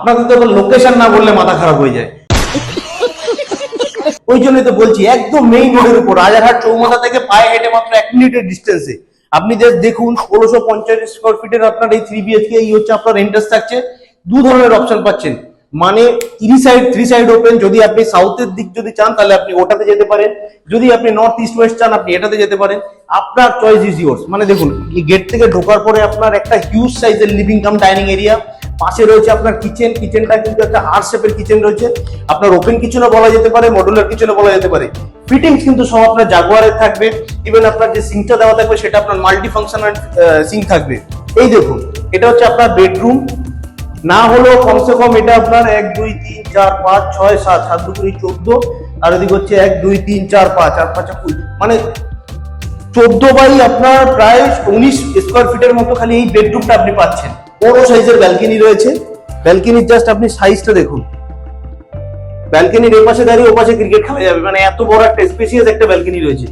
আপনাদের তো লোকেশন না বললে মাথা খারাপ হয়ে যায়। ওই জন্যই তো বলছি একদম মেইন রোডের উপর, রাজারহাট চৌমাথা থেকে পায়ে হেঁটে মাত্র 1 মিনিটের ডিস্টেন্সে। আপনি জাস্ট দেখুন 1650 স্কয়ার ফিটের আপনার এই 3 বিএইচকে, এই হচ্ছে আপনার এন্ট্রান্স থাকছে। দু ধরনের অপশন পাচ্ছেন, মানে 3 সাইড ওপেন। যদি আপনি সাউথের দিক যদি চান তাহলে আপনি ওটাতে যেতে পারেন, যদি আপনি নর্থ ইস্ট ওয়েস্ট চান আপনি এটাতে যেতে পারেন। আপনার চয়েস ইজ ইয়োর্স। মানে দেখুন এই গেট থেকে ঢোকার পরে আপনার একটা হিউজ সাইজের লিভিং কাম ডাইনিং এরিয়া, পাশে রয়েছে আপনার কিচেন। কিচেনটা কিন্তু একটা আর শেপের কিচেন রয়েছে, আপনার ওপেন কিচেনও বলা যেতে পারে, মডুলার কিচেনও বলা যেতে পারে। ফিটিংস কিন্তু সব আপনার জাগুয়ারের থাকবে। ইভেন আপনার যে সিঙ্কটা দেওয়া থাকবে সেটা আপনার মাল্টি ফাংশনাল সিঙ্ক থাকবে। এই দেখুন এটা হচ্ছে আপনার বেডরুম, না হলেও কমসে কম এটা আপনার 1 2 3 4 5 6 7 7 2 3 14, আর এদিকে হচ্ছে 1 2 3 4 5 8 5 20, মানে 14 বাই আপনার প্রায় 19 স্কয়ার ফিটের মতো খালি এই বেডরুমটা আপনি পাচ্ছেন। বড় সাইজের ব্যালকনি রয়েছে। ব্যালকনির জাস্ট আপনি সাইজটা দেখুন, ব্যালকনির এই পাশে দাঁড়িয়ে ও পাশে ক্রিকেট খেলা যাবে, মানে এত বড় একটা স্পেশিয়াস একটা ব্যালকনি রয়েছে।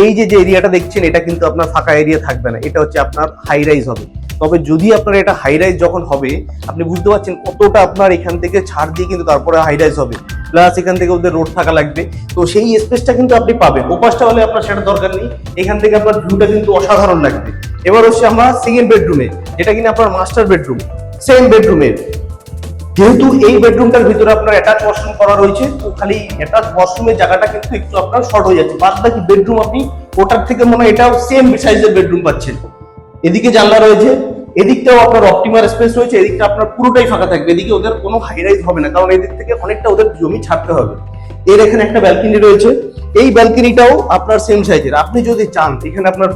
এই যে এরিয়াটা দেখছেন এটা কিন্তু আপনার ফাঁকা এরিয়া থাকবে না, এটা হচ্ছে আপনার হাই রাইজ হবে। তবে যদি আপনার এটা হাই রাইজ যখন হবে আপনি বুঝতে পারছেন কতটা আপনার এখান থেকে ছাড় দিয়ে কিন্তু তারপরে হাই রাইজ হবে, প্লাস এখান থেকে ওদের রোড থাকা লাগবে, তো সেই স্পেসটা কিন্তু আপনি পাবেন। ওপাশটা হলে আপনার সেটা দরকার নেই, এখান থেকে আপনার ভিউটা কিন্তু অসাধারণ লাগবে। এবার হচ্ছে আমরা সেকেন্ড বেডরুমে, যেটা কিনা আপনার মাস্টার বেডরুম। সেম বেডরুমের যেহেতু এই বেডরুমটার ভিতরে আপনার অ্যাটাচ ওয়াশরুম করা রয়েছে, তো খালি অ্যাটাচ ওয়াশরুমের জায়গাটা কিন্তু একটু আপনার শর্ট হয়ে যাচ্ছে, বাদ বাকি বেডরুম আপনি ওটার থেকে মনে হয় এটাও সেম সাইজের বেডরুম পাচ্ছেন। এদিকে জানলা রয়েছে, এদিকটাও আপনার অপটিমাল স্পেস রয়েছে, এদিকটা আপনার পুরোটাই ফাঁকা থাকবে। এদিকে ওদের কোনো হাই রাইজ হবে না, কারণ এদিক থেকে অনেকটা ওদের জমি ছাড়তে হবে। এর এখানে একটা ব্যালকনি রয়েছে, এই ব্যালকনিটাও আপনার সেম সাইজের। আপনি যদি চান এখানে আপনার,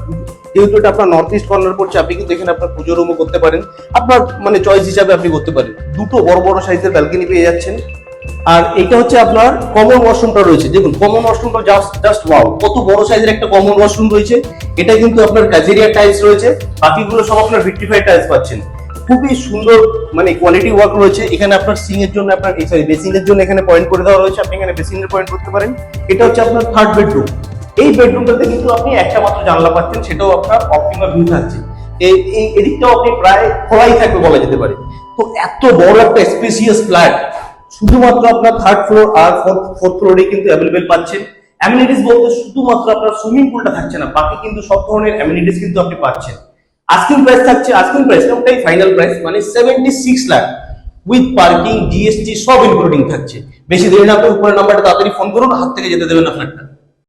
যেহেতু এটা আপনার নর্থ ইস্ট কর্নার পড়ছে, আপনি কিন্তু এখানে আপনার পুজো রুমও করতে পারেন, আপনার মানে চয়েস হিসাবে আপনি করতে পারেন। দুটো বড় বড় সাইজের ব্যালকনি পেয়ে যাচ্ছেন। আর এটা হচ্ছে আপনার কমন ওয়াশরুমটা রয়েছে, দেখুন কমন ওয়াশরুমটা জাস্ট ওয়াও, কত বড় সাইজের একটা কমন ওয়াশরুম রয়েছে। এটা কিন্তু আপনার কাজেরিয়া টাইলস রয়েছে, বাকিগুলো সব আপনার ভিট্রিফাইড টাইলস পাচ্ছেন। খুবই সুন্দর মানে কোয়ালিটি ওয়ার্ক রয়েছে। এখানে আপনার সিং এর জন্য আপনার বেসিনের জন্য এখানে পয়েন্ট করে দেওয়া রয়েছে, আপনি এখানে বেসিনের পয়েন্ট করতে পারেন। এটা হচ্ছে আপনার থার্ড বেডরুম। এই বেডরুমটাতে কিন্তু আপনি একটা মাত্র জানলা পাচ্ছেন, সেটাও আপনার অপটিমাল ভিউ থাকছে। এই এদিকটাও আপনি প্রায় খোলাই থাকবে বলা যেতে পারে। তো এত বড় একটা স্পেসিয়াস ফ্ল্যাট শুধুমাত্র আপনার থার্ড ফ্লোর আর ফোর্থ ফ্লোরে কিন্তু অ্যাভেলেবেল পাচ্ছেন। অ্যামিনিটিস বলতে শুধুমাত্র আপনার সুইমিং পুলটা থাকছে না, বাকি কিন্তু সব ধরনের অ্যামিনিটিস কিন্তু আপনি পাচ্ছেন। আস্কিং প্রাইস থাকছে, আস্কিং প্রাইস না, ওটাই ফাইনাল প্রাইস, মানে 76 লাখ উইথ পার্কিং জিএসটি সব ইনক্লুডিং থাকছে। বেশি দেরি না করে উপরের নাম্বারটা তাড়াতাড়ি ফোন করুন, হাত থেকে যেতে দেবেন না ফ্ল্যাটটা।